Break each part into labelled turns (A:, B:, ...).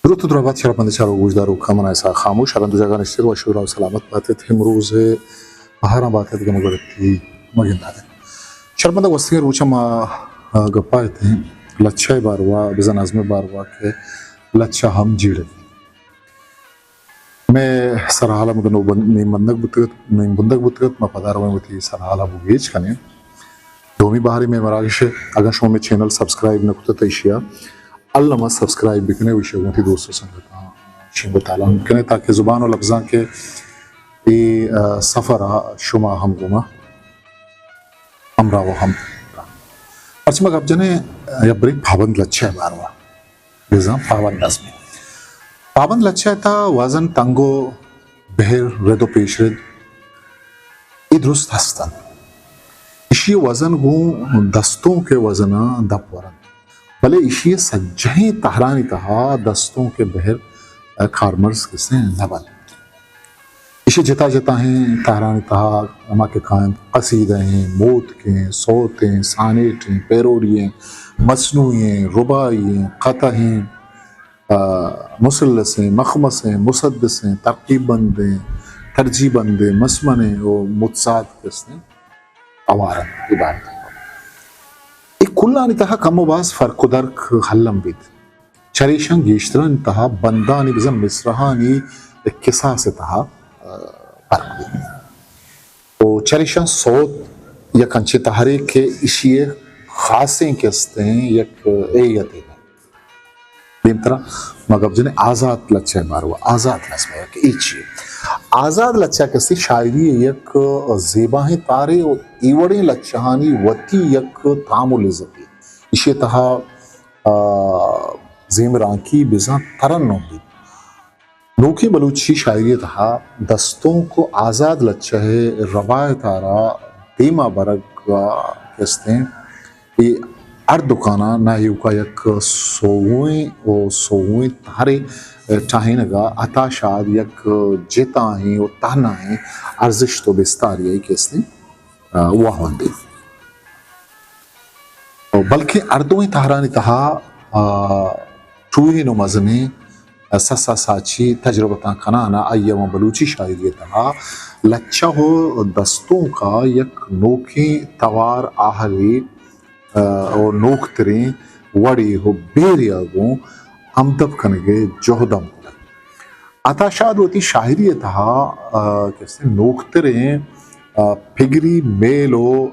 A: درود و درود شرمنده چارو گوشدار و کامن ایسا خاموش شرمنده جگان اشتر و شورا و سلامت باتت امروز بهاران باتت که مگرتی مگین داده شرمنده وستی روچا ما گپایت لچای باروا بزن ازم باروا که لچا هم جیره میں سرحالا مدنو نیم بندگ بودگت ما پدار و متی سرحالا بوگیچ کنیم دومی بحری میں مراکش اگر شما میں چینل سبسکرائب نکتا تیشیا اللہ ما سبسکرائب بکنے ویشے گونتی دوستو سنگتا شنگو تعالیٰ ممکنے تاکہ زبان و لفظان کے یہ سفر شما ہم گوما امراو ہم پرچہ مگا اب جنے یا بریک پابند لچھے باروا بیزان پابند نظمی پابند لچھے تا وزن تنگو بہر رد و پیش رد ای درست ہستن اشی وزن گو دستوں کے وزن دپ ورن بلے اشی سجہیں تہرانی تہا دستوں کے بہر کارمرز کسے نبل اشی جتا جتا ہیں تہرانی تہا اما کے قائم قصیدہ ہیں موت کے صوتیں سانیٹیں پیروڈییں مصنوعیں ربائیں قطعیں مسلسیں مخمسیں مسدسیں ترقیب بندیں ترجیح بندیں مسمنیں و متصاد کسے اوارن عبارت کلانی تہا کم و باز فرق و درک حلم بید چریشن گیشتران تہا بندانی بزن مصرحانی کساس تہا فرق بید تو چریشن صوت یک انچے تحریک کے اشی خاصیں کستے ہیں یک ایت ہے بیم طرح مگر جنہیں آزاد لچہ ماروا آزاد لچہ ہے کہ ایچی آزاد لچہ کسی شاعری یک زیباہیں تارے و ایوڑیں لچہانی وطی یک تعامل عزتی اسی تہا زیمران کی بزان ترنم بھی نوکی بلوچی شاعری تہا دستوں کو آزاد لچہ ہے روایت آرا دیما برگ کستے ہیں اردکانا ناہیو کا یک سوویں تارے چاہینگا عطا شاد یک جیتا ہیں و تہنا ہیں ارزش تو بستاری ہے کس نے واہن دے بلکہ اردویں تہرانی تہا چوہی نو مزنے سسا ساچی تجربتاں کنانا ایام بلوچی شاعری تہا لچہ ہو دستوں کا یک نوکی توار آہلی اور نوک تریں وڑی ہو بیریا گوں ہمدب کنگے جوہدم عطا شاد ہوتی شاعری تہا کیسے نوک تریں پھگری میلو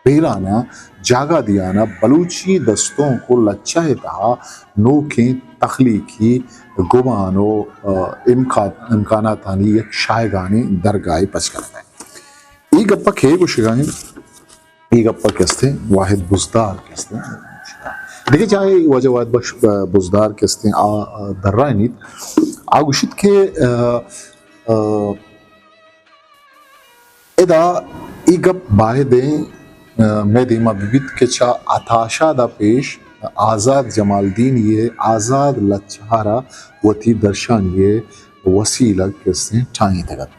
A: بیرانا جاگا دیانا بلوچی دستوں کو لچہ تہا نوکیں تخلیقی گمانو امکاناتانی یک شائگانی درگاہ پچ کرتا ہے یہ گپا کھے کو شگائیں یہ گپا کستے واحد بزدار کستے دیکھیں چاہے وجہ واحد بزدار کستے در رائے نیت آگوشت کے ادا ای گپ باہدیں میں دیما بیبیت کے چاہ عطاشا دا پیش آزاد جمال دین یہ آزاد لچہارا وطی درشان یہ وسیلہ کستے ٹھائیں تگت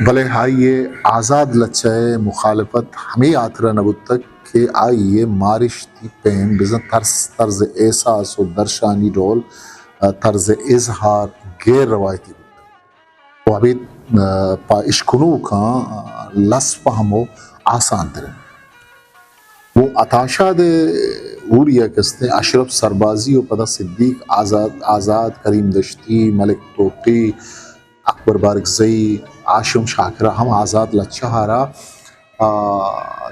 A: بلے ہائی یہ آزاد لچہ مخالفت ہمیں آترہ نبود تک کہ آئیے مارش تی پین بزن طرز احساس و درشانی رول طرز اظہار غیر روایتی بود وہ ابھی پا اشکنو کا لس فہمو آسان ترین وہ عطاشا دے اوریا کستے اشرف سربازی و پدہ صدیق آزاد کریم دشتی ملک توقی اکبر بارکزئی آشم شاکرہ ہم آزاد لچہارا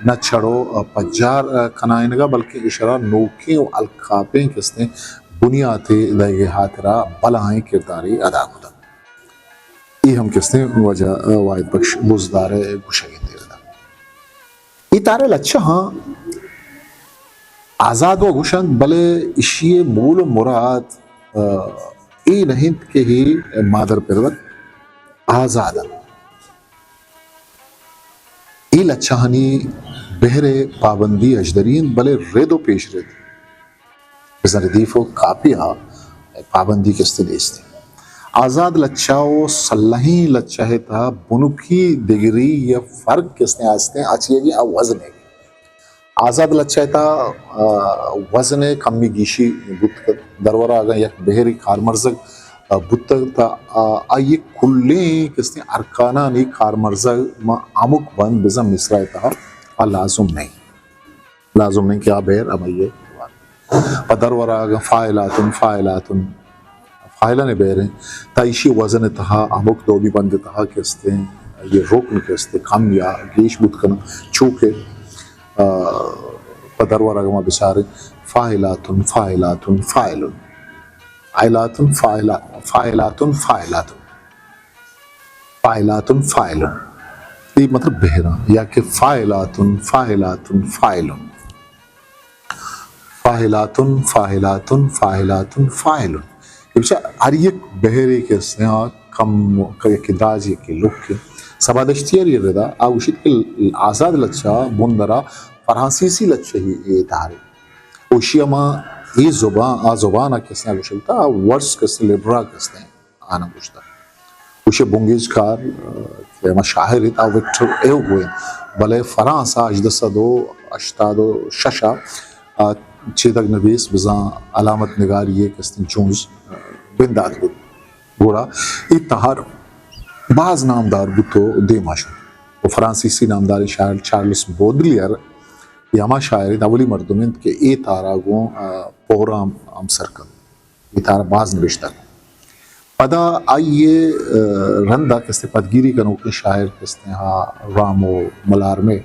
A: نہ چھڑو پجار کنائنگا بلکہ اشارہ نوکیں و القابیں کستے بنیاد لگے ہاترہ بلائیں کرداری ادا کتا یہ ہم کستے وجہ واحد بخش بزدار گوشگین دیر دا یہ تارے لچہ ہاں آزاد و گوشن بلے اشی مول و مراد ای نہیں کہ ہی مادر پروت آزادا ای لچہانی بہر پابندی اجدرین بلے رد و پیش رد بزن ردیف و کاپیہ پابندی کستے دیستے آزاد لچہ و صلحی لچہ تا بنکی دگری یا فرق کستے آستے آچی ہے کہ وزن ہے آزاد لچایتا وزن کمی گیشی بودتا درورا آگا یک بہری کارمرزگ بودتا تا آئی کلیں کستے ارکانانی کارمرزگ ما عمق بند بزن مصرائیتا لازم نہیں کہ بہر امائیے و درورا آگا فائلاتن فائلہ بہریں تا ایشی وزن تہا عمق دو بھی بند تہا کستے یہ رکن کستے کم یا گیش بود کنا چوکے پدر ورگما بسارے فاعلاتن فاعلاتن فاعلن عائلاتن فاعلاتن فاعلاتن فاعلاتن فاعلن یہ مطلب بہرا یا کہ فاعلاتن فاعلاتن فاعلن فاعلاتن فاعلاتن فاعلاتن فاعلن یہ بچہ ہر یک بہرے کے سیاں کم کدراجی کے لک کے سبادشتیار یہ ردا آوشید کے آزاد لچا بندرا فرانسیسی لچا ہی یہ تاری اوشی اما یہ زبان کسنے آگوشتا ورس کسنے لیبرا کسنے آنا گوشتا اوشی بونگیج کار اما شاہری تا وکٹر ایو ہوئے بلے فرانسا اجدسدو اشتادو ششا چیدگ نویس بزان علامت نگاری یہ کسنے جونز بنداد بود گوڑا یہ تہار بعض نامدار بودتو دیما شد و فرانسیسی نامداری شاعر چارلس بودلیر یہ ہما شاعری اولی مردمند کہ ای تارا گو پورام امسر کن یہ تارا بعض نوشتہ پدا آئیے رندہ کستے پدگیری کنو کے شاعر کستے ہاں رامو ملار میں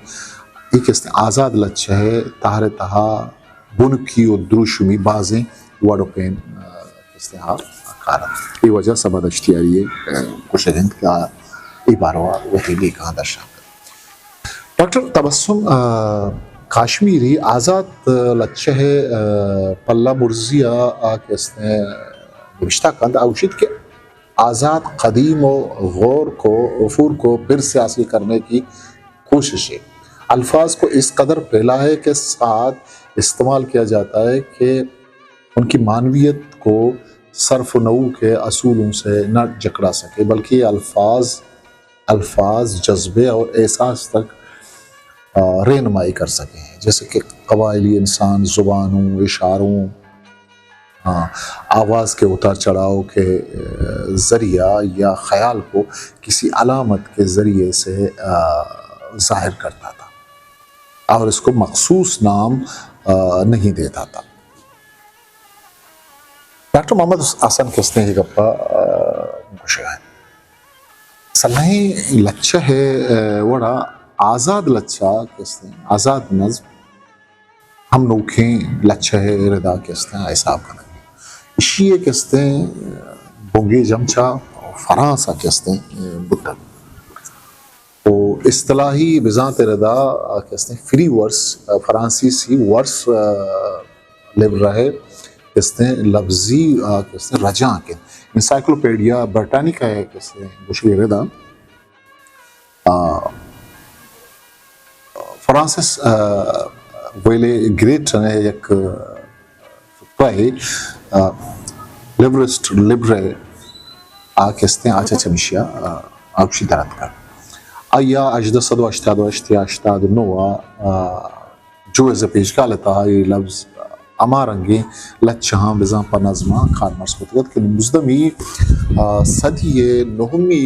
A: یہ کستے آزاد لچہ ہے تہارے تہا بنکی و دروشمی بازیں وڑو پین کستے ہاں کارا یہ وجہ سباد اشتیاری ہے کشگند کا عباروا وحیلی کہاں درشان ڈاکٹر تبسم کاشمیری آزاد لچہ ہے پلہ مرزیہ کسنے نوشتہ کند اوشید کے آزاد قدیم و غور کو غفور کو پھر سے حاصل کرنے کی کوشش ہے الفاظ کو اس قدر پھیلاہے کے ساتھ استعمال کیا جاتا ہے کہ ان کی معنویت کو صرف و نو کے اصولوں سے نہ جکڑا سکے بلکہ الفاظ جذبے اور احساس تک رہنمائی کر سکیں جیسے کہ قبائلی انسان زبانوں اشاروں آواز کے اتار چڑھاؤ کے ذریعہ یا خیال کو کسی علامت کے ذریعے سے ظاہر کرتا تھا اور اس کو مخصوص نام نہیں دیتا تھا ڈاکٹر محمد حسن کسنے ہی گپا مشاہ ہے صلاحی لچہ ہے وڑا آزاد لچہ کسنے آزاد نظم ہم نوکھیں لچہ ہے ردا کسنے حساب کرنے اشیئے کسنے بونگی جمچا فرانسا کسنے بودتا تو اصطلاحی بذات ردا کسنے فری ورس فرانسیسی ورس لب رہے کسنے لفظی کسنے رجاں کے انسائکلوپیڈیا برٹانیکا ہے کسنے بشری ردا فرانسس ویلے گریٹ نے یک فقہ لیبرسٹ لیبرے کسنے آچا چمیشیا آکشی درد کر آیا اجدسدو اشتادو اشتاد نوا جو از پیش کالتا یہ لفظ امارنگی لچہاں بزان پر نظمہ خان مرس خطگت کہ مزدمی صدی نہمی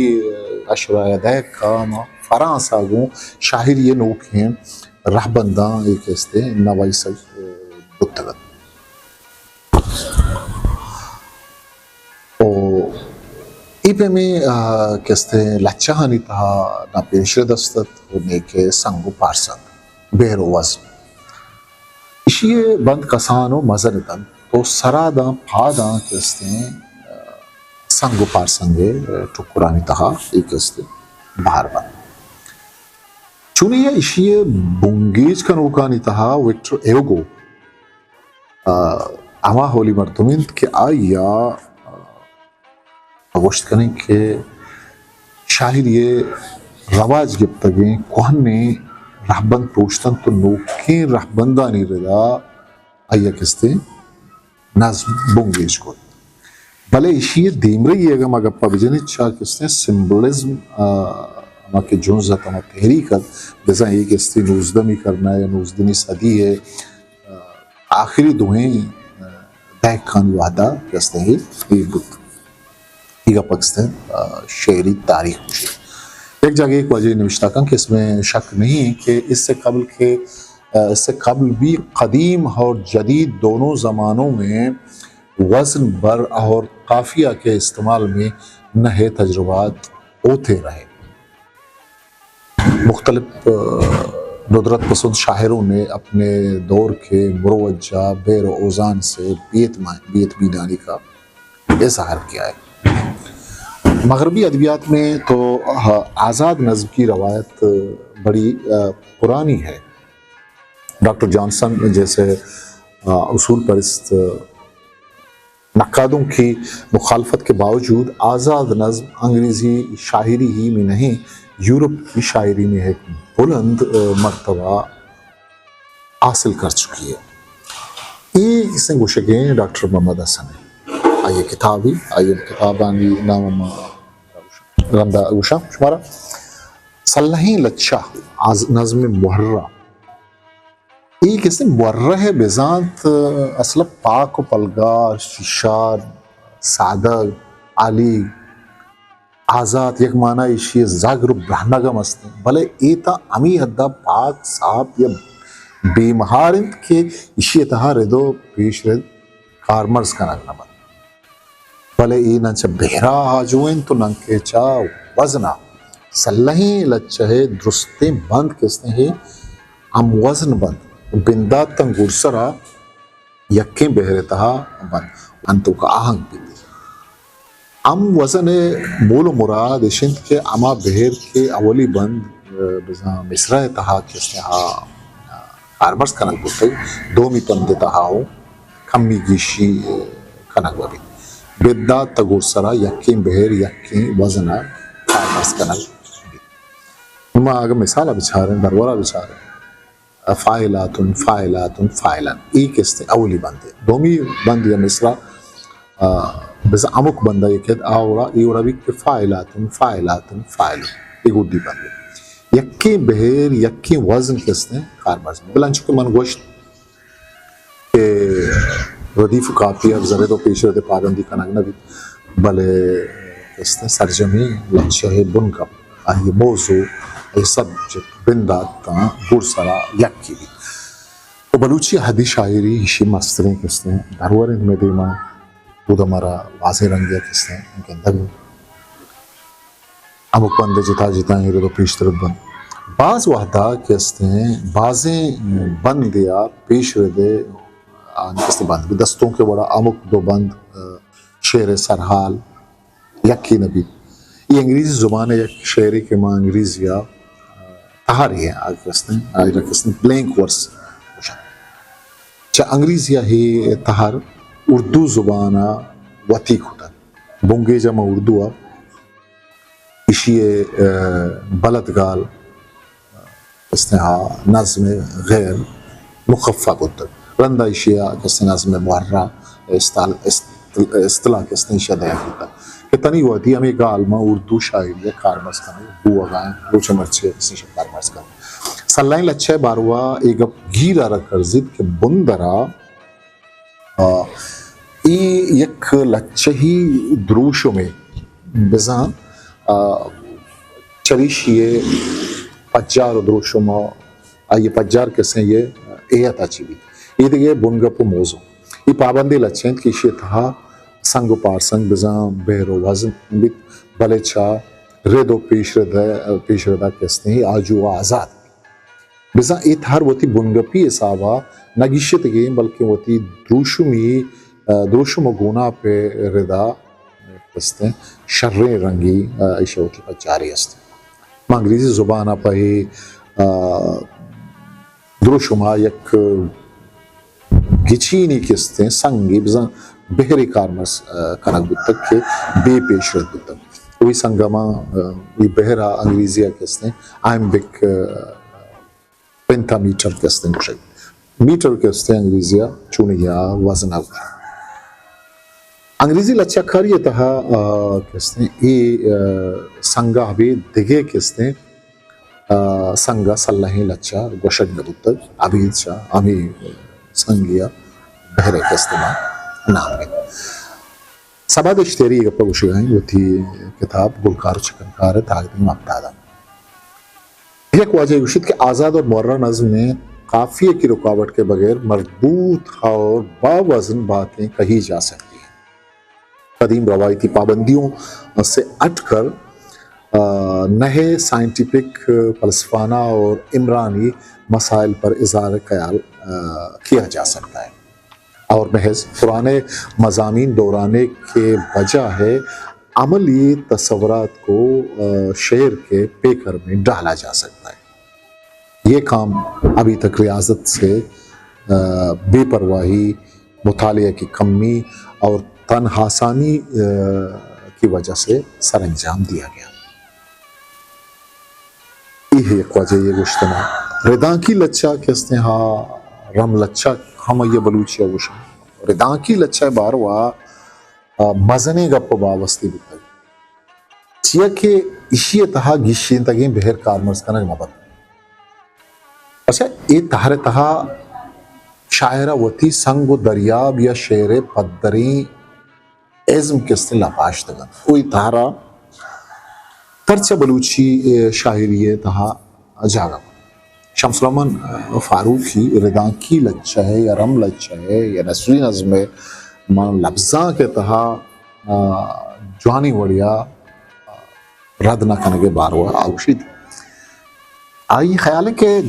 A: اشرائے دیکھ کام فرانسا گوں شاہر یہ نوکیں رہبنداں ایک استے نوائی سج بتگت ای پہ میں کستے لچہانی تہا نا پیش دستت ہونے کے سنگو پارسنگ بیرو وزم اشیئے بند کسانو مزنتن تو سراداں پھاداں کستے سنگو پارسنگے ٹکرانی تہا ایک استے باہر بند چونی اشیئے بونگیج کا نوکانی تہا وکٹر ایوگو اما ہولی مرتمند کہ آیا گوشت کریں کہ شاہر یہ رواج گفتگیں کوہنے رہبند پوشتن تو نوکیں رہبندانی ردا آیا کستے نظم بونگیج کو بلے اشیئے دیم رہی ہے گا مگا پا بجنی چاہ کستے سمبولزم اما کہ جنزت اما تحریکت بزن ایک استی نوزدمی کرنا ہے نوزدمی صدی ہے آخری دوہیں دیکھ خانی وعدہ کہتے ہیں یہ بت ایگا پاکستان شعری تاریخ مجھے ایک جگہ ایک وجہ نوشتہ کن کہ اس میں شک نہیں ہے کہ اس سے قبل بھی قدیم اور جدید دونوں زمانوں میں وزن بر اور قافیہ کے استعمال میں نئے تجربات ہوتے رہے مختلف ندرت پسند شاعروں نے اپنے دور کے مروجہ بیر و اوزان سے بیت بیدانی کا اظہار کیا ہے مغربی ادبیات میں تو آزاد نظم کی روایت بڑی پرانی ہے ڈاکٹر جانسن جیسے اصول پرست نقادوں کی مخالفت کے باوجود آزاد نظم انگریزی شاعری ہی میں نہیں یورپ کی شاعری میں ایک بلند مرتبہ حاصل کر چکی ہے یہ اس نے گوشگیں ڈاکٹر محمد حسن ہے آئیے کتابی آئیے کتابانی نام رندہ گوشہ شمارا صلحیں لچہ نظم محرہ یہ کس نے مرہ بیزانت اصلا پاک و پلگار ششاد سادگ علی آزاد یک معنی ایشی زاگر و برہنگم استے بلے ایتا امی حدہ پاک صاحب یا بے مہارند کے ایشی اتہا ردو پیش رد کارمرز کا نگنا بند بلے ای ننچہ بہرا آجوین تو ننکے چا وزنا صلحیں لچہ درستے بند کسنے ہیں ام وزن بند بندات تن گرسرا یکیں بہرتہا بند انتو کا آہنگ بھی ام وزن مول و مراد اشنت کے اما بہر کے اولی بند مصرہ تہا کسنے ہا آرمرز کنک بودتے دومی پندے تہا ہو کمی گیشی کنک بابی بدات تا گرسرا یکیں بہر یکیں وزن آرمرز کنک نما اگر مثالہ بچھاریں درورہ بچھاریں فائلاتن فائلاتن فائلن ایک استے اولی بندے دومی بند یا مصرہ بزا عمق بندہ یہ کہت آورا ایورا بھی کہ فائلاتن فائلاتن فائلن ایک اردی بندے یکی بہر یکی وزن کسنے کارمرز میں بلان چکے من گوشت کہ ردیف کافی اب زرد و پیش رد پابندی کا نگنا بھی بلے کسنے سرجمی لچہ بنگب آئی موضوع ای سبجیکٹ بندات تا گرسرا یکی بھی تو بلوچی حدی شاعری ہشی مستریں کسنے دھروارن میں دیما بودا مرا واضح رنگیا کسنے ان کے اندر امک بندے جتا جتا ہی ردو پیش طرف بند بعض وحدہ کسنے بعضیں بند دیا پیش ردے کسنے بند دستوں کے بڑا امک دو بند شعر سرحال یکی نبی یہ انگریزی زبان ہے یک شعری کے ماں انگریزیا تہاری ہے آج کسنے بلینک ورس چاہ انگریزیا ہی تہار اردو زبانہ وطیق ہوتا بونگے جمع اردو اسی بلدگال کسنے ہا نظم غیر مخفف ہوتا رندہ اشیاء کسنے نظم محرہ اصطلاح کسنے اشیاء دیا ہوتا کہ تنی ہوتی ہمیں گالما اردو شاعری کارمرز کرنے بو آگائیں روچے مرچے کسی شکل کارمرز کرنے صلحیں لچھے باروا ایک گیرہ رکھر زد کے بندرہ یک لچھے ہی دروشوں میں بزان چریشیے پجار و دروشوں میں آئیے پجار کسے یہ ایت آچی بھی یہ دیگے بنگپ و موضوع یہ پابندی لچھیں کہ اسی تہا سنگ و پارسنگ بزان بہر و وزن بیت بلے چا رد و پیش ردہ کسنے ہی آجو آزاد بزان ایت ہر وطی بنگپی حسابہ نگیشت گئیں بلکہ وطی دروشم و گونا پہ ردا کسنے شریں رنگی ایشہ وطی پر جاری ہستے ماں انگریزی زبانہ پہ ہی دروشمہ یک گچینی کستے سنگی بزان بہری کارمرز کنک بودتک کے بے پیش رد بودتک وہی سنگمہ وہی بہرہ انگریزیہ کستے آئمبک پینتا میٹر کستے میٹر کستے انگریزیہ چونی یا وزن آگا انگریزی لچا کاری تہا کہتے ہیں ای سنگا ابھی دگے کہتے ہیں سنگا صلحیں لچا گوشک نبوتک عبید شاہ امی سنگیا بہرے کہتے ہیں نام گئے سبا دشتیری گپا گوشی گئیں وہ تھی کتاب گلکار چکنکار تاغدی مبتادا ایک واجہ گوشید کہ آزاد اور معرہ نظم میں قافیے کی رکاوٹ کے بغیر مربوط اور باوزن باتیں کہی جا سکتی ہیں قدیم روایتی پابندیوں سے اٹھ کر نئے سائنٹیفک فلسفانہ اور عمرانی مسائل پر اظہار خیال کیا جا سکتا ہے اور محض پرانے مضامین دہرانے کے بجائے عملی تصورات کو شعر کے پیکر میں ڈالا جا سکتا ہے یہ کام ابھی تک ریاضت سے بے پرواہی مطالعہ کی کمی اور تنہاسانی کی وجہ سے سر انجام دیا گیا یہ ایک وجہ یہ گوشتنا ردان کی لچا کہتے ہیں ہاں رم لچا ہم یہ بلوچیا گوشن ردان کی لچا باروا مزنے گپ باوستی بتائی چیا کہ اشی تہا گیشین تگیں بہر کارمرز کنگ مبت اچھا یہ تہر تہا شاعرہ وتی سنگ و دریاب یا شعر پدریں ایزم کس نے لاپاش دگن کوئی تہارا ترچہ بلوچی شاعری تہا جاگا شمس الرحمن فاروقی ردان کی لچہ ہے یا رم لچہ ہے یا نثری نظم ہے لفظاں کے تہا جوانی وڑیا رد نہ کنگے باروا آوشید آئی خیال ہے کہ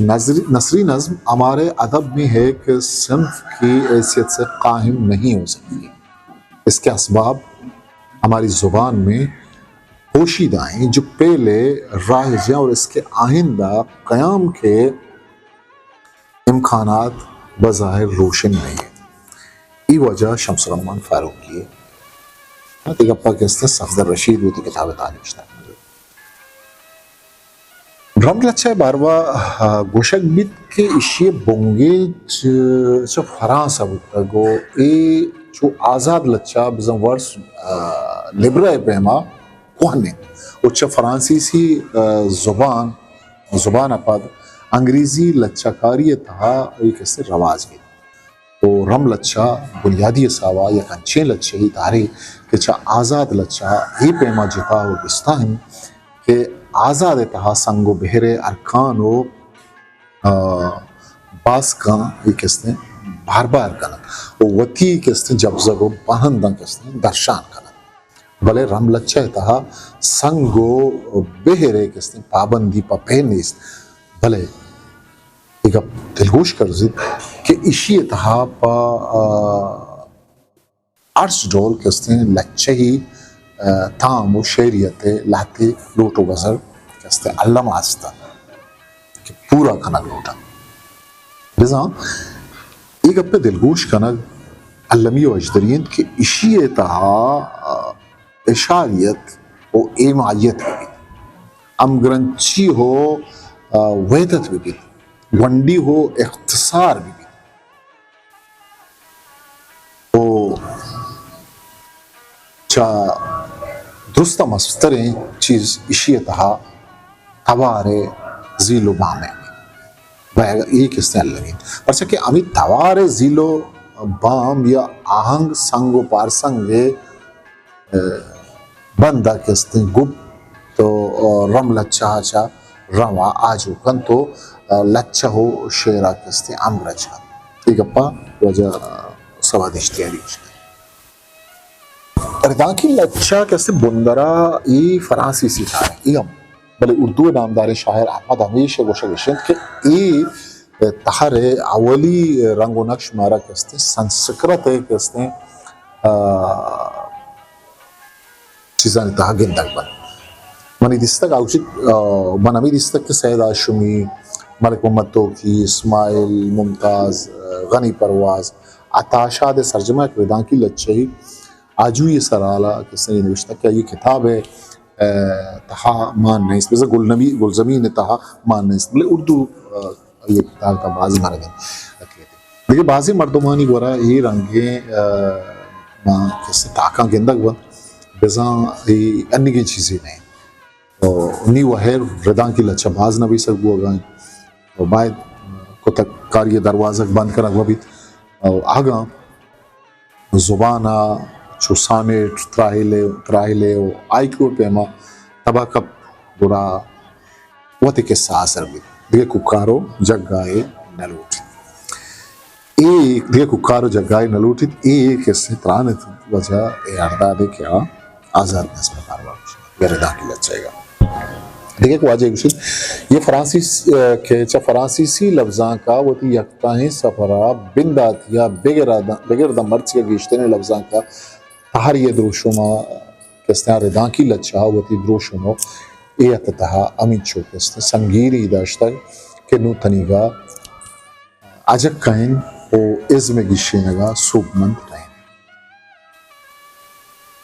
A: نثری نظم ہمارے ادب میں ہے کہ صنف کی حیثیت سے قائم نہیں ہو سکتی اس کے اسباب ہماری زبان میں پوشیدہ ہیں جو پہلے رائج ہیں اور اس کے آئندہ قیام کے امکانات بظاہر روشن نہیں ہیں یہ وجہ شمس الرحمن فاروقی ہے ایک اپا کہتے ہیں صفدر رشید وہ تھی کتاب تعلیم رم لچھے باروا گوشک بیت کے اشی بونگے چو فرانسا بودتا گو ای چو آزاد لچھا بزن ورس لبرہ پیما کوہنے اچھا فرانسیسی زبان اپاد انگریزی لچھا کاری تہا ایک اس سے رواز گئی تو رم لچھا بنیادی ساوا یا کنچے لچھے ہی تاری کہ چاہ آزاد لچھا ہی پیما جتا ہو دستان کہ آزاد تہا سنگو بہرے ارکان و باس کان یہ کہتے ہیں بار بار کنن وہ وطی کہتے ہیں جب زگو بہندن کہتے ہیں درشان کنن بلے رم لچہ تہا سنگو بہرے کہتے ہیں پابندی پا پہنیس بلے ایک اب دلگوش کر زید کہ اشی تہا پا عرص ڈول کہتے ہیں لچہ ہی تام و شعریت لاتے لوٹو بزر کہتے ہیں علم آستا کہ پورا کنگ لوٹا لذا ایک اپنے دلگوش کنگ علمی و اجدرین کہ اشی تہا اشاریت و ایمائیت بھی امگرنچی ہو ویدت بھی ونڈی ہو اختصار بھی تو درستہ مستریں چیز اشی تہا توار زیل و بامیں یہ کس نے لگیں پرچہ کہ امی توار زیل و بام یا آہنگ سنگ و پارسنگ بندہ کس نے گب تو رم لچہ چا روا آجو کن تو لچہ ہو شیرہ کس نے امرہ چا ایک اپا وجہ سوادشتی علیش ردان کی لچہ کیسے بندرہ ای فرانسی سیکھا ہے ای ہم بلے اردو نامدار شاعر احمد ہمیشہ گوشگشن کہ ای تحر اولی رنگ و نقش مارا کیسے سنسکرت ہے کیسے چیزان تہا گندگ بن منی دستک آوشت منامی دستک کے سید آشمی ملک محمد توقی اسماعیل ممتاز غنی پرواز عطاشاد سرجمہ ردان کی لچہ ہی آجو یہ سرالہ کس نے نوشتہ کیا یہ کتاب ہے تہا مان نہیں اس میں گلزمین تہا مان نہیں اس میں اردو یہ کتاب کا بعضی مردم لیکن بعضی مردمانی گورا یہ رنگیں کسی تاکہ گندگ بند بزاں انی کی چیزیں نہیں نی وہ ہے ردان کی لچھا باز نہ بھی سک بو گائیں اور باید کو تک کاری دروازہ بند کر اگوا بھی آگاں زبانہ چوسانے تراہلے آئی کیوں پیما تبا کب برا وتی کے ساسر بھی دیکھ ککارو جگائے نلوٹ ایک دیکھ ککارو جگائے نلوٹ ایک اس سے ترانت وجہ اردادے کیا آزاد نظم کاروا یہ ردا کی لچائے گا دیکھیں کو واجہ گوشت یہ فرانسیسی لفظاں کا وہ تی یکتاہیں سفرہ بندات یا بغیر دا مرچ کے گیشتے نے لفظاں کا تہر یہ دروشما کہتے ہیں ردان کی لچا وہ تی دروشمو اے اتتہا امین چو کہتے ہیں سنگیری داشتا کہ نو تنیگا اجک کہیں او ازم گیشینگا سوب مند رہیں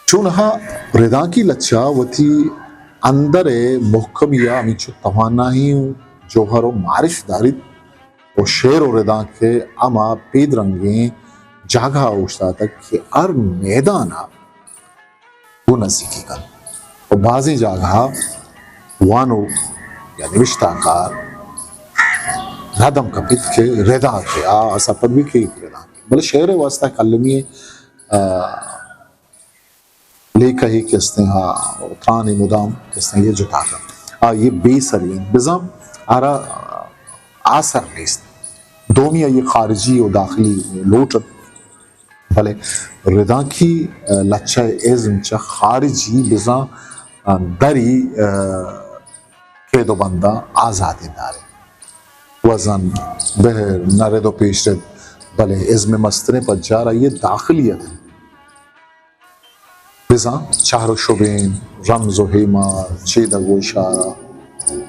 A: چونہا ردان کی لچا وہ تی اندر محکم یا امیچو توانائی جوہر و معرف دارید و شعر و ردان کے اما پید رنگیں جاگہ اوشتا تک کہ ار میدانا وہ نزدیکی کن و بعضی جاگہ وانو یا نوشتہ کار ردم کپیت کے ردا کے ایسا پدوی کے ردا کے بلے شعر واسطہ کلمی لے کہی کہتے ہیں اترانی مدام کہتے ہیں یہ جتا کر یہ بے سرین بزم آرہ آثر لیست دومیا یہ خارجی و داخلی لوٹت بلے ردا کی لچہ ازم چا خارجی بزم دری قید و بندہ آزادی دارے وزن بہر نرد و پیش رد بلے ازم مستنے پر جا رہا یہ داخلیت ہے بزاں چہر و شبین رمز و حیمہ چیدگ و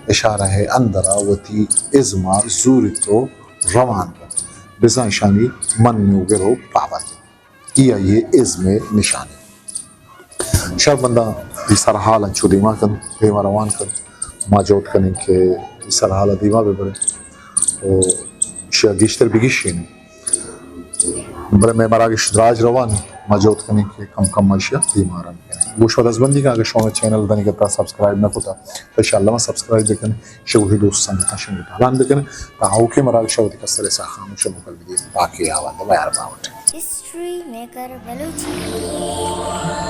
A: اشارہ ہے اندرہ وتی ازما زورتو روان کر بزاں شانی من میں گرو پابند یہ ازم نشانی شاید بندہ یہ سرحالا چھو دیما کن دیما روان کن ماجوت کنیں کہ یہ سرحالا دیما بے برے شاید گیشتر بگیشین برے میں مراگش دراج روان ماجوت کنیں کہ کم کم ماشیہ دیما رن کنیں گوش ود از بندی کا اگر شما چینل دنی کرتا سبسکرائب نہ کتا تو انشاءاللہ میں سبسکرائب بکن شوہی دوست سنگتا شنگتا لان بکن تاہو کے مراگش ہوتی کسر ایسا خاموش مکل بھی باقی آوان دو بیار باوٹ
B: History Maker Balochi.